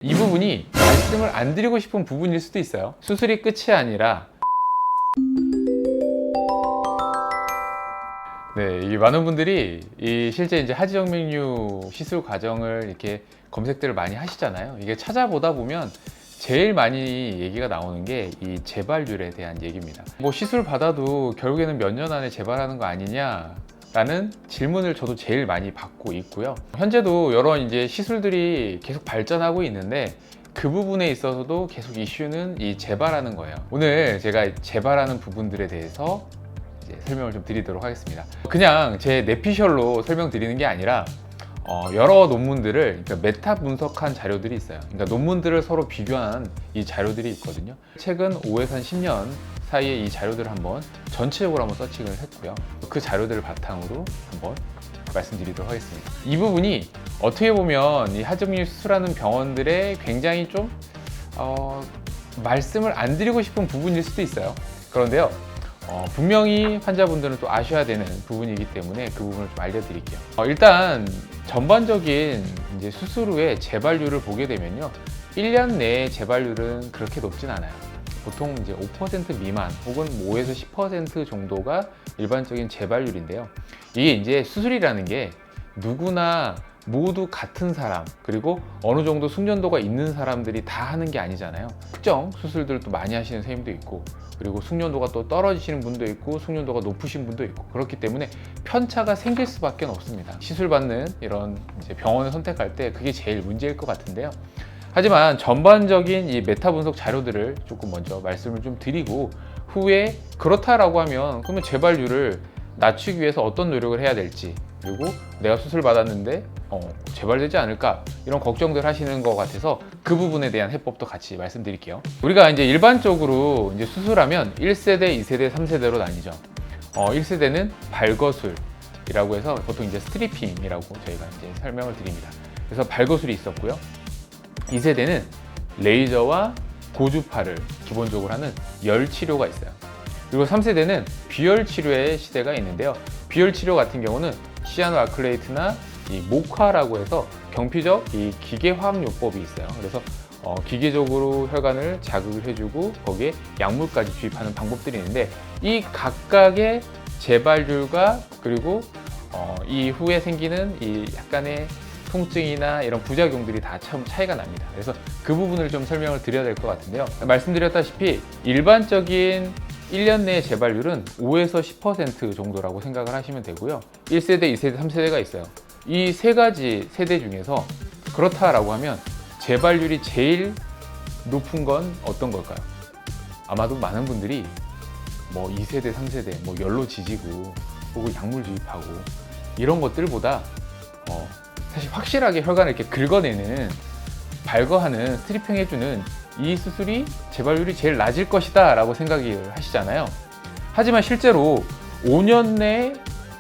이 부분이 말씀을 안 드리고 싶은 부분일 수도 있어요. 수술이 끝이 아니라 이 많은 분들이 실제 이제 하지정맥류 시술 과정을 이렇게 검색들을 많이 하시잖아요. 이게 찾아보다 보면 제일 많이 얘기가 나오는 게 이 재발률에 대한 얘기입니다. 뭐 시술 받아도 결국에는 몇 년 안에 재발하는 거 아니냐 라는 질문을 저도 제일 많이 받고 있고요. 현재도 여러 이제 시술들이 계속 발전하고 있는데 그 부분에 있어서도 계속 이슈는 이 재발하는 거예요. 오늘 제가 재발하는 부분들에 대해서 이제 설명을 좀 드리도록 하겠습니다. 그냥 제 뇌피셜로 설명드리는 게 아니라 여러 논문들을 그러니까 메타 분석한 자료들이 있어요. 그러니까 논문들을 서로 비교한 이 자료들이 있거든요. 최근 5에서 한 10년 사이에 이 자료들을 한번 전체적으로 한번 서칭을 했고요. 그 자료들을 바탕으로 한번 말씀드리도록 하겠습니다. 이 부분이 어떻게 보면 이 하지정맥류 수술하는 병원들의 굉장히 좀 말씀을 안 드리고 싶은 부분일 수도 있어요. 그런데요. 분명히 환자분들은 또 아셔야 되는 부분이기 때문에 그 부분을 좀 알려드릴게요. 일단 전반적인 이제 수술 후에 재발률을 보게 되면요, 1년 내에 재발률은 그렇게 높진 않아요. 보통 이제 5% 미만 혹은 5에서 10% 정도가 일반적인 재발률인데요. 이게 이제 수술이라는 게 누구나 모두 같은 사람, 그리고 어느 정도 숙련도가 있는 사람들이 다 하는 게 아니잖아요. 특정 수술들도 많이 하시는 선생님도 있고, 그리고 숙련도가 또 떨어지시는 분도 있고, 숙련도가 높으신 분도 있고, 그렇기 때문에 편차가 생길 수밖에 없습니다. 시술 받는 이런 이제 병원을 선택할 때 그게 제일 문제일 것 같은데요. 하지만 전반적인 이 메타 분석 자료들을 조금 먼저 말씀을 좀 드리고, 후에 그렇다라고 하면 그러면 재발률을 낮추기 위해서 어떤 노력을 해야 될지, 그리고 내가 수술 받았는데 재발되지 않을까 이런 걱정들 하시는 것 같아서 그 부분에 대한 해법도 같이 말씀드릴게요. 우리가 이제 일반적으로 이제 수술하면 1세대, 2세대, 3세대로 나뉘죠. 1세대는 발거술이라고 해서 보통 이제 스트리핑이라고 저희가 이제 설명을 드립니다. 그래서 발거술이 있었고요. 2세대는 레이저와 고주파를 기본적으로 하는 열 치료가 있어요. 그리고 3세대는 비열 치료의 시대가 있는데요. 비열 치료 같은 경우는 시아노아클레이트나 이 목화라고 해서 경피적 이 기계화학요법이 있어요. 그래서 기계적으로 혈관을 자극을 해주고 거기에 약물까지 주입하는 방법들이 있는데, 이 각각의 재발률과 그리고 이후에 생기는 이 약간의 통증이나 이런 부작용들이 다 참 차이가 납니다. 그래서 그 부분을 좀 설명을 드려야 될 것 같은데요. 말씀드렸다시피 일반적인 1년 내 재발률은 5에서 10% 정도라고 생각을 하시면 되고요. 1세대, 2세대, 3세대가 있어요. 이 세 가지 세대 중에서 그렇다라고 하면 재발률이 제일 높은 건 어떤 걸까요? 아마도 많은 분들이 뭐 2세대, 3세대, 뭐 열로 지지고 혹은 약물 주입하고 이런 것들보다 사실 확실하게 혈관을 이렇게 긁어내는, 발거하는, 스트리핑 해주는 이 수술이 재발률이 제일 낮을 것이다 라고 생각을 하시잖아요. 하지만 실제로 5년 내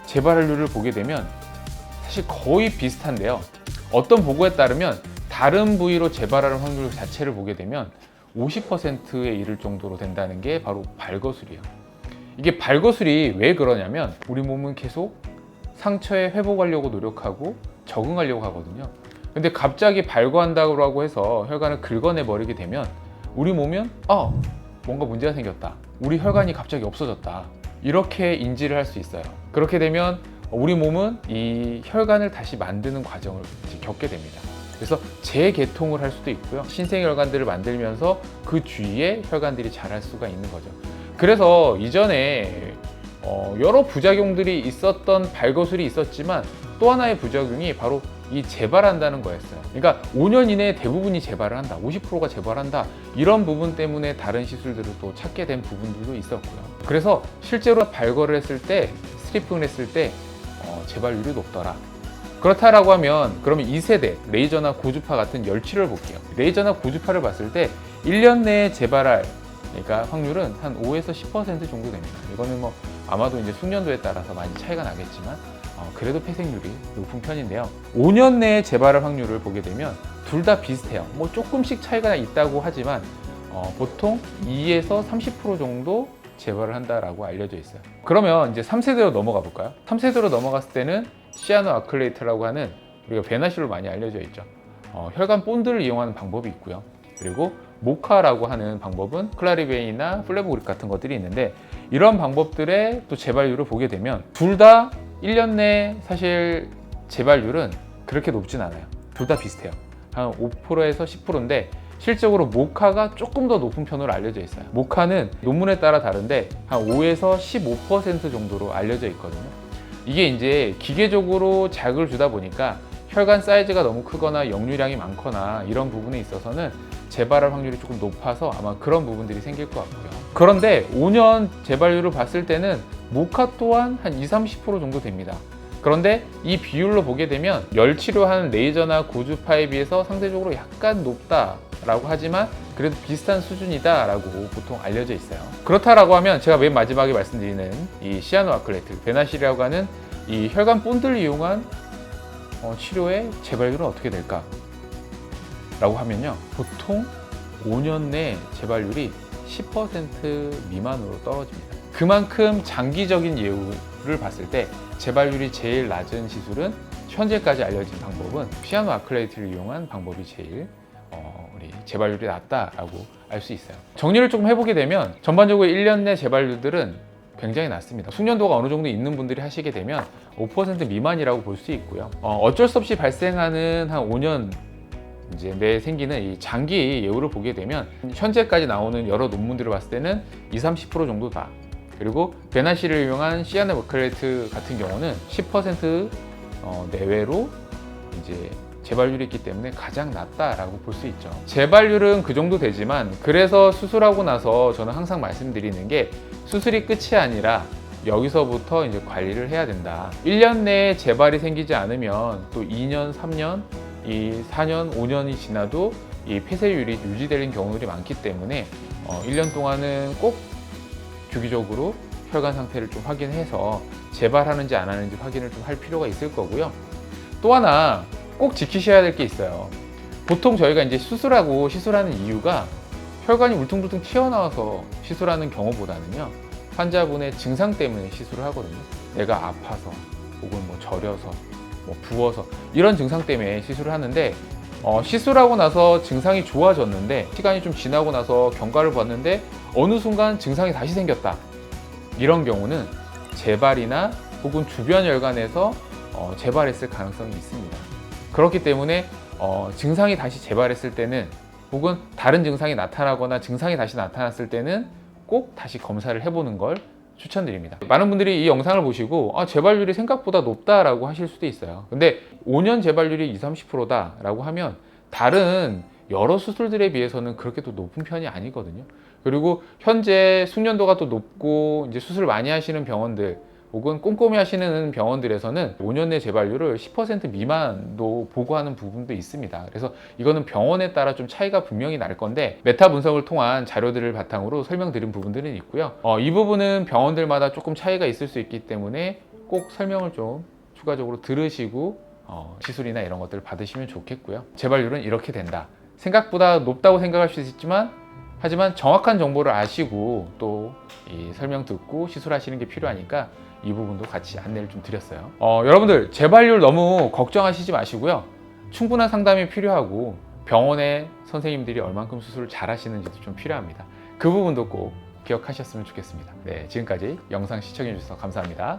재발률을 보게 되면 사실 거의 비슷한데요. 어떤 보고에 따르면 다른 부위로 재발하는 확률 자체를 보게 되면 50%에 이를 정도로 된다는 게 바로 발거술이에요. 이게 발거술이 왜 그러냐면 우리 몸은 계속 상처에 회복하려고 노력하고 적응하려고 하거든요. 근데 갑자기 발거한다고 해서 혈관을 긁어내 버리게 되면 우리 몸은 뭔가 문제가 생겼다, 우리 혈관이 갑자기 없어졌다, 이렇게 인지를 할 수 있어요. 그렇게 되면 우리 몸은 이 혈관을 다시 만드는 과정을 겪게 됩니다. 그래서 재개통을 할 수도 있고요. 신생혈관들을 만들면서 그 주위에 혈관들이 자랄 수가 있는 거죠. 그래서 이전에 여러 부작용들이 있었던 발거술이 있었지만 또 하나의 부작용이 바로 이 재발한다는 거였어요. 그러니까 5년 이내에 대부분이 재발을 한다, 50%가 재발한다, 이런 부분 때문에 다른 시술들을 또 찾게 된 부분들도 있었고요. 그래서 실제로 발거를 했을 때, 스트리핑을 했을 때 재발률이 높더라. 그렇다라고 하면 그러면 2세대 레이저나 고주파 같은 열치료를 볼게요. 레이저나 고주파를 봤을 때 1년 내에 재발할 그러니까 확률은 한 5에서 10% 정도 됩니다. 이거는 뭐 아마도 이제 숙련도에 따라서 많이 차이가 나겠지만 그래도 폐생률이 높은 편인데요. 5년 내에 재발할 확률을 보게 되면 둘 다 비슷해요. 뭐 조금씩 차이가 있다고 하지만 보통 2에서 30% 정도 재발을 한다라고 알려져 있어요. 그러면 이제 3세대로 넘어가 볼까요? 3세대로 넘어갔을 때는 시아노아클레이트라고 하는, 우리가 베나실로 많이 알려져 있죠. 혈관 본드를 이용하는 방법이 있고요. 그리고 모카라고 하는 방법은 클라리베이나 플레보그립 같은 것들이 있는데, 이런 방법들의 또 재발률을 보게 되면 둘 다 1년 내 사실 재발률은 그렇게 높진 않아요. 둘 다 비슷해요. 한 5%에서 10%인데 실적으로 모카가 조금 더 높은 편으로 알려져 있어요. 모카는 논문에 따라 다른데 한 5에서 15% 정도로 알려져 있거든요. 이게 이제 기계적으로 자극을 주다 보니까 혈관 사이즈가 너무 크거나 역류량이 많거나 이런 부분에 있어서는 재발할 확률이 조금 높아서 아마 그런 부분들이 생길 것 같고요. 그런데 5년 재발률을 봤을 때는 모카 또한 한 20, 30% 정도 됩니다. 그런데 이 비율로 보게 되면 열 치료하는 레이저나 고주파에 비해서 상대적으로 약간 높다라고 하지만 그래도 비슷한 수준이다라고 보통 알려져 있어요. 그렇다라고 하면 제가 맨 마지막에 말씀드리는 이 시아노아클레이트, 베나실이라고 하는 이 혈관 본드를 이용한 치료의 재발률은 어떻게 될까? 라고 하면요, 보통 5년 내 재발률이 10% 미만으로 떨어집니다. 그만큼 장기적인 예후를 봤을 때 재발률이 제일 낮은 시술은 현재까지 알려진 방법은 시아노아클레이트를 이용한 방법이 제일 우리 재발률이 낮다라고 알 수 있어요. 정리를 조금 해보게 되면 전반적으로 1년 내 재발률들은 굉장히 낮습니다. 숙련도가 어느 정도 있는 분들이 하시게 되면 5% 미만이라고 볼 수 있고요. 어쩔 수 없이 발생하는 한 5년 이제 내에 생기는 이 장기 예후를 보게 되면 현재까지 나오는 여러 논문들을 봤을 때는 20, 30% 정도다. 그리고 베나실을 이용한 시아노아클레이트 같은 경우는 10% 내외로 이제 재발률이 있기 때문에 가장 낮다라고 볼 수 있죠. 재발률은 그 정도 되지만, 그래서 수술하고 나서 저는 항상 말씀드리는 게 수술이 끝이 아니라 여기서부터 이제 관리를 해야 된다. 1년 내에 재발이 생기지 않으면 또 2년, 3년, 이 4년, 5년이 지나도 이 폐쇄율이 유지되는 경우들이 많기 때문에 1년 동안은 꼭 주기적으로 혈관 상태를 좀 확인해서 재발하는지 안 하는지 확인을 좀 할 필요가 있을 거고요. 또 하나 꼭 지키셔야 될 게 있어요. 보통 저희가 이제 수술하고 시술하는 이유가 혈관이 울퉁불퉁 튀어나와서 시술하는 경우보다는요, 환자분의 증상 때문에 시술을 하거든요. 내가 아파서 혹은 뭐 저려서 뭐 부어서 이런 증상 때문에 시술을 하는데, 시술하고 나서 증상이 좋아졌는데 시간이 좀 지나고 나서 경과를 봤는데 어느 순간 증상이 다시 생겼다. 이런 경우는 재발이나 혹은 주변 혈관에서 재발했을 가능성이 있습니다. 그렇기 때문에 증상이 다시 재발했을 때는, 혹은 다른 증상이 나타나거나 증상이 다시 나타났을 때는 꼭 다시 검사를 해보는 걸 추천드립니다. 많은 분들이 이 영상을 보시고 재발률이 생각보다 높다라고 하실 수도 있어요. 근데 5년 재발률이 20, 30%다라고 하면 다른 여러 수술들에 비해서는 그렇게 또 높은 편이 아니거든요. 그리고 현재 숙련도가 또 높고 이제 수술 많이 하시는 병원들 혹은 꼼꼼히 하시는 병원들에서는 5년 내 재발률을 10% 미만도 보고하는 부분도 있습니다. 그래서 이거는 병원에 따라 좀 차이가 분명히 날 건데, 메타 분석을 통한 자료들을 바탕으로 설명드린 부분들은 있고요. 이 부분은 병원들마다 조금 차이가 있을 수 있기 때문에 꼭 설명을 좀 추가적으로 들으시고 시술이나 이런 것들을 받으시면 좋겠고요. 재발률은 이렇게 된다. 생각보다 높다고 생각할 수 있지만, 하지만 정확한 정보를 아시고 또 이 설명 듣고 시술하시는 게 필요하니까 이 부분도 같이 안내를 좀 드렸어요. 여러분들 재발률 너무 걱정하시지 마시고요. 충분한 상담이 필요하고 병원의 선생님들이 얼만큼 수술을 잘 하시는지도 좀 필요합니다. 그 부분도 꼭 기억하셨으면 좋겠습니다. 네, 지금까지 영상 시청해 주셔서 감사합니다.